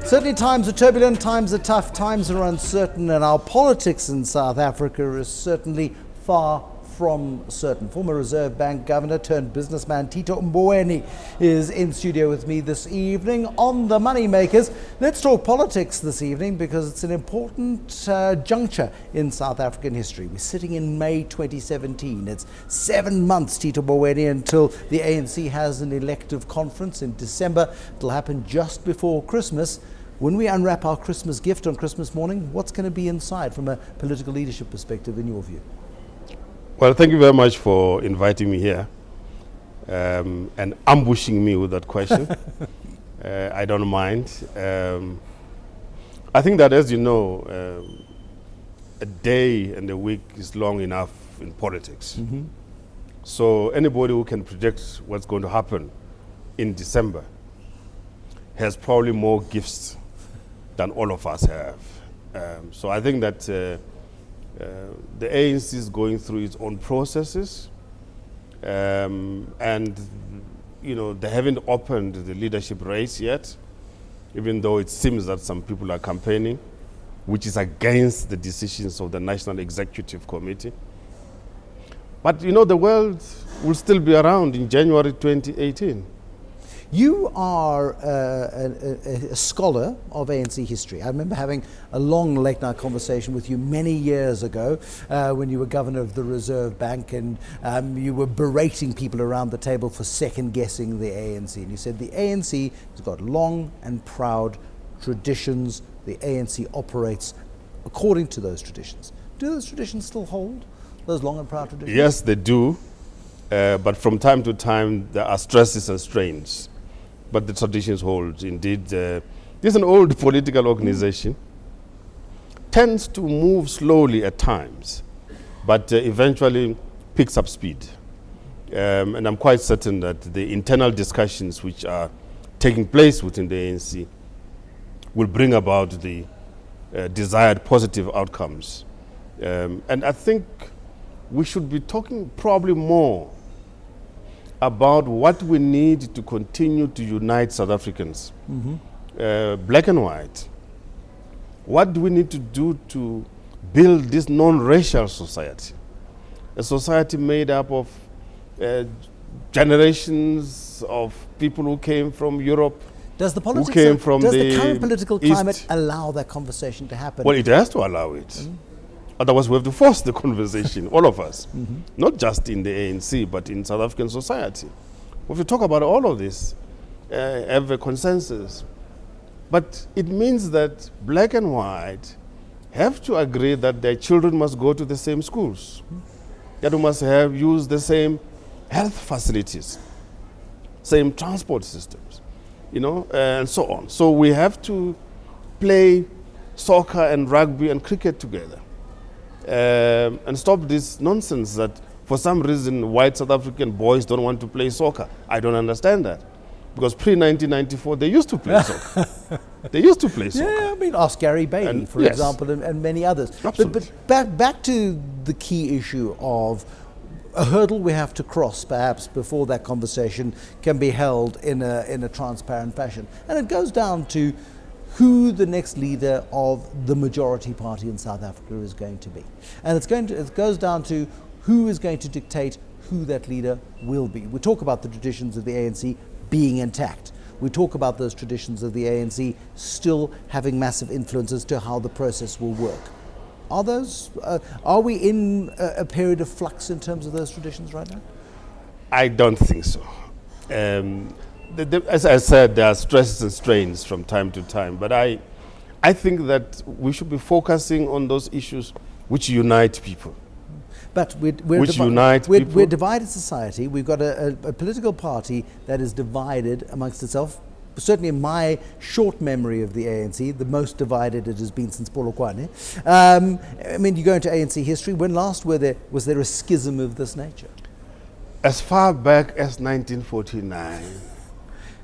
Certainly times are turbulent, times are tough, times are uncertain, and our politics in South Africa is certainly far from certain. Former Reserve Bank Governor turned businessman Tito Mboweni is in studio with me this evening on the MoneyMakers. Let's talk politics this evening because it's an important juncture in South African history. We're sitting in May 2017. It's 7 months, Tito Mboweni, until the ANC has an elective conference in December. It'll happen just before Christmas. When we unwrap our Christmas gift on Christmas morning, what's going to be inside from a political leadership perspective in your view? Well, thank you very much for inviting me here and ambushing me with that question. I don't mind. I think that, as you know, a day and a week is long enough in politics. Mm-hmm. So anybody who can predict what's going to happen in December has probably more gifts than all of us have. So I think that the ANC is going through its own processes, and you know, they haven't opened the leadership race yet, even though it seems that some people are campaigning, which is against the decisions of the National Executive Committee. But you know, the world will still be around in January 2018. You are a scholar of ANC history. I remember having a long late night conversation with you many years ago when you were governor of the Reserve Bank, and you were berating people around the table for second guessing the ANC. And you said the ANC has got long and proud traditions. The ANC operates according to those traditions. Do those traditions still hold, those long and proud traditions? Yes, they do. But from time to time, there are stresses and strains. But the traditions hold. Indeed, this is an old political organization, tends to move slowly at times, but eventually picks up speed. And I'm quite certain that the internal discussions which are taking place within the ANC will bring about the desired positive outcomes. And I think we should be talking probably more about what we need to continue to unite South Africans, black and white. What do we need to do to build this non-racial society? A society made up of generations of people who came from Europe, does the who came from the current political climate East. allow that conversation to happen? Well, it has to allow it. Otherwise, we have to force the conversation, all of us, not just in the ANC, but in South African society. We have to talk about all of this, have a consensus. But it means that black and white have to agree that their children must go to the same schools, that we must use the same health facilities, same transport systems, you know, and so on. So we have to play soccer and rugby and cricket together. And stop this nonsense that for some reason white South African boys don't want to play soccer. I don't understand that. Because pre-1994 they used to play soccer. They used to play soccer. Yeah, I mean, ask Gary Bailey, for example, and many others. Absolutely. But back to the key issue of a hurdle we have to cross, perhaps, before that conversation can be held in a transparent fashion. And it goes down to who the next leader of the majority party in South Africa is going to be. And it goes down to who is going to dictate who that leader will be. We talk about the traditions of the ANC being intact. We talk about those traditions of the ANC still having massive influences to how the process will work. Are we in a period of flux in terms of those traditions right now? I don't think so. As I said, there are stresses and strains from time to time, but I think that we should be focusing on those issues which unite people. But we're a divided society. We've got a political party that is divided amongst itself. Certainly in my short memory of the ANC, the most divided it has been since Polokwane. I mean, you go into ANC history, when last was there a schism of this nature? As far back as 1949,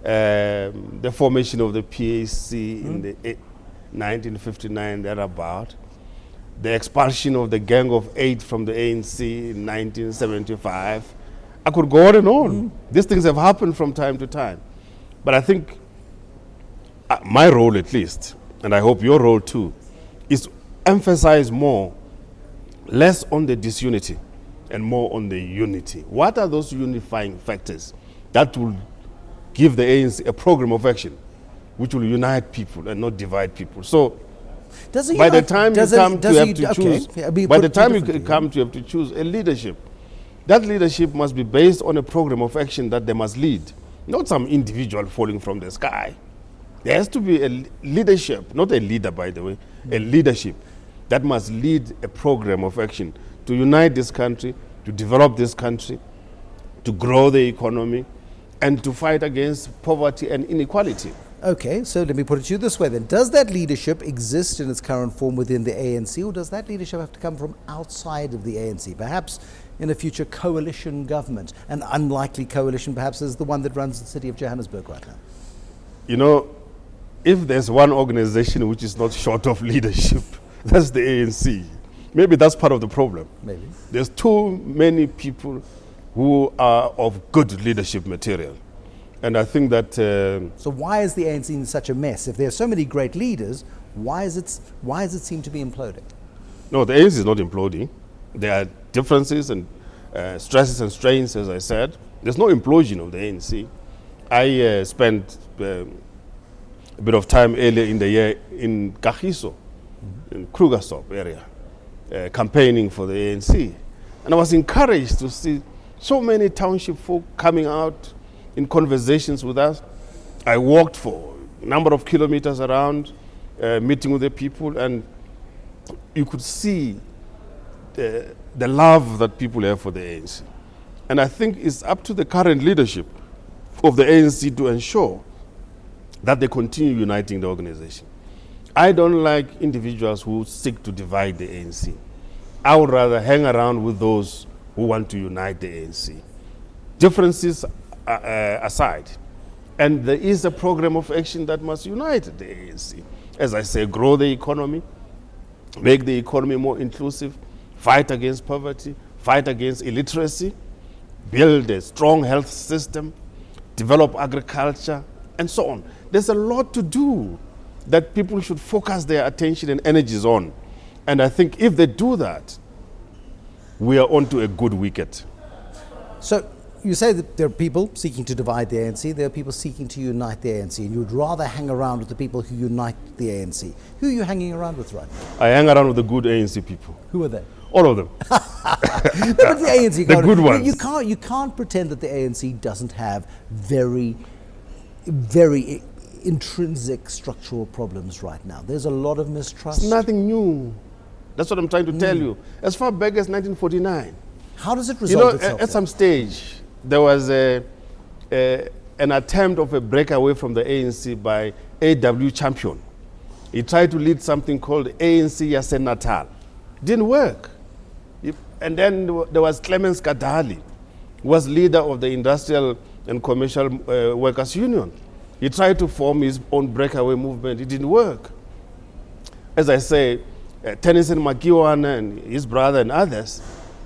the formation of the PAC in the 1959, thereabout, the expulsion of the Gang of Eight from the ANC in 1975. I could go on and on. These things have happened from time to time. But I think my role at least, and I hope your role too, is to emphasize less on the disunity and more on the unity. What are those unifying factors that will give the ANC a program of action which will unite people and not divide people? So by the time you come to have to choose a leadership, that leadership must be based on a program of action that they must lead, not some individual falling from the sky. There has to be a leadership, not a leader, by the way, a leadership that must lead a program of action to unite this country, to develop this country, to grow the economy, and to fight against poverty and inequality. Okay, so let me put it to you this way then. Does that leadership exist in its current form within the ANC, or does that leadership have to come from outside of the ANC? Perhaps in a future coalition government, an unlikely coalition perhaps is the one that runs the city of Johannesburg right now. You know, if there's one organization which is not short of leadership, that's the ANC. Maybe that's part of the problem. Maybe. There's too many people who are of good leadership material. And I think that... so why is the ANC in such a mess? If there are so many great leaders, why does it seem to be imploding? No, the ANC is not imploding. There are differences and stresses and strains, as I said. There's no implosion of the ANC. I spent a bit of time earlier in the year in Kagiso, in Krugersdorp area, campaigning for the ANC. And I was encouraged to see so many township folk coming out in conversations with us. I walked for a number of kilometers around, meeting with the people, and you could see the love that people have for the ANC. And I think it's up to the current leadership of the ANC to ensure that they continue uniting the organization. I don't like individuals who seek to divide the ANC. I would rather hang around with those who want to unite the ANC. Differences aside. And there is a program of action that must unite the ANC. As I say, grow the economy, make the economy more inclusive, fight against poverty, fight against illiteracy, build a strong health system, develop agriculture, and so on. There's a lot to do that people should focus their attention and energies on. And I think if they do that, we are onto a good wicket. So you say that there are people seeking to divide the ANC, there are people seeking to unite the ANC, and you'd rather hang around with the people who unite the ANC. Who are you hanging around with right now? I hang around with the good ANC people. Who are they? All of them. But the ANC, the good ones. You can't pretend that the ANC doesn't have very, very intrinsic structural problems right now. There's a lot of mistrust. It's nothing new. That's what I'm trying to tell you. As far back as 1949. How does it resolve itself? At some stage, there was an attempt of a breakaway from the ANC by A.W. Champion. He tried to lead something called ANC Yasen Natal. Didn't work. And then there was Clemens Kadali, who was leader of the Industrial and Commercial Workers Union. He tried to form his own breakaway movement. It didn't work. As I say, Tennyson Makiwane and his brother and others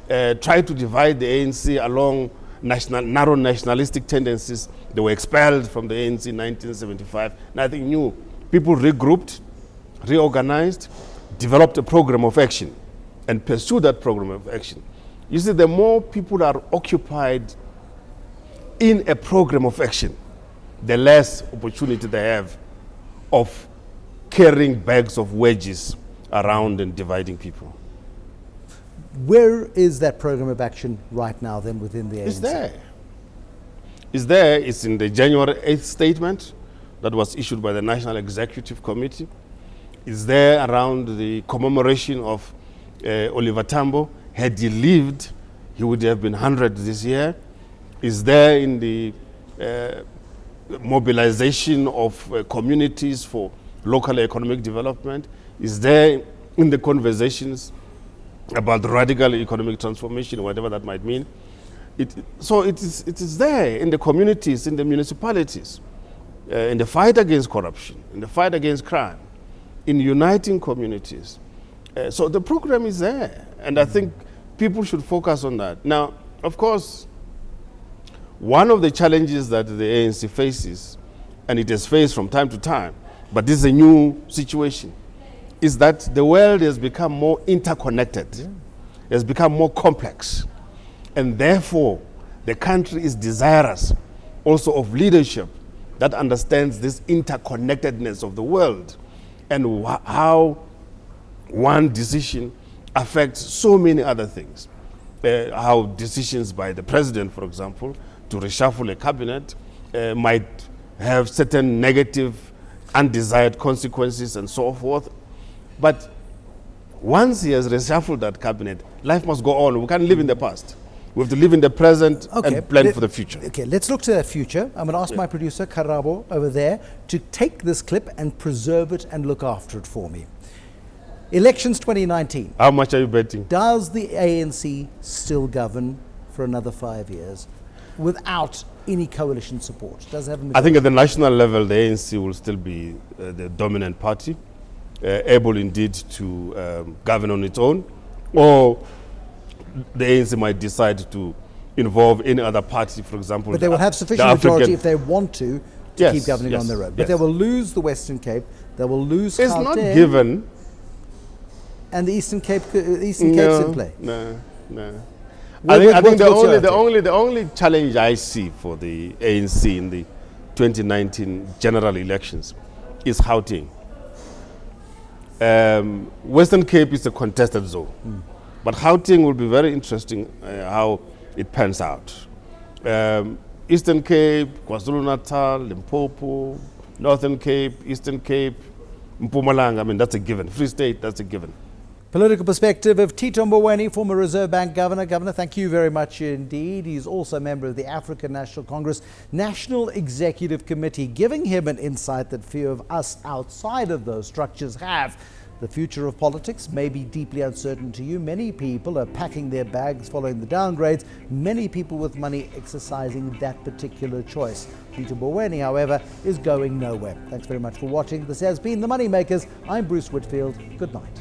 tried to divide the ANC along narrow nationalistic tendencies. They were expelled from the ANC in 1975. Nothing new. People regrouped, reorganized, developed a program of action, and pursued that program of action. You see, the more people are occupied in a program of action, the less opportunity they have of carrying bags of wedges around and dividing people. Where is that program of action right now then within the ANC? It's there. It's there. It's in the January 8th statement that was issued by the National Executive Committee. It's there around the commemoration of Oliver Tambo. Had he lived, he would have been 100 this year. It's there in the mobilization of communities for local economic development. Is there in the conversations about radical economic transformation, whatever that might mean. So it is there in the communities, in the municipalities, in the fight against corruption, in the fight against crime, in uniting communities. So the program is there, and I think people should focus on that. Now, of course, one of the challenges that the ANC faces, and it has faced from time to time, but this is a new situation, is that the world has become more interconnected, it has become more complex, and therefore the country is desirous also of leadership that understands this interconnectedness of the world and how one decision affects so many other things. How decisions by the president, for example, to reshuffle a cabinet might have certain negative, undesired consequences and so forth. But once he has reshuffled that cabinet, life must go on. We can't live in the past. We have to live in the present and plan for the future. Okay, let's look to that future. I'm going to ask my producer, Karabo, over there, to take this clip and preserve it and look after it for me. Elections 2019. How much are you betting? Does the ANC still govern for another 5 years without any coalition support? Does it have a majority? I think at the national level, the ANC will still be the dominant party, able indeed to govern on its own, or the ANC might decide to involve any other party, for example. But they will have sufficient majority if they want to yes, keep governing on their own. But they will lose the Western Cape, they will lose It's Gauteng, not given. and the Eastern Cape's in play. No. Well, I think the only challenge I see for the ANC in the 2019 general elections is Gauteng. Western Cape is a contested zone, but Gauteng will be very interesting how it pans out. Eastern Cape, KwaZulu-Natal, Limpopo, Northern Cape, Eastern Cape, Mpumalanga, I mean, that's a given. Free State, that's a given. Political perspective of Tito Mboweni, former Reserve Bank Governor. Governor, thank you very much indeed. He's also a member of the African National Congress National Executive Committee, giving him an insight that few of us outside of those structures have. The future of politics may be deeply uncertain to you. Many people are packing their bags following the downgrades. Many people with money exercising that particular choice. Tito Mboweni, however, is going nowhere. Thanks very much for watching. This has been The Moneymakers. I'm Bruce Whitfield. Good night.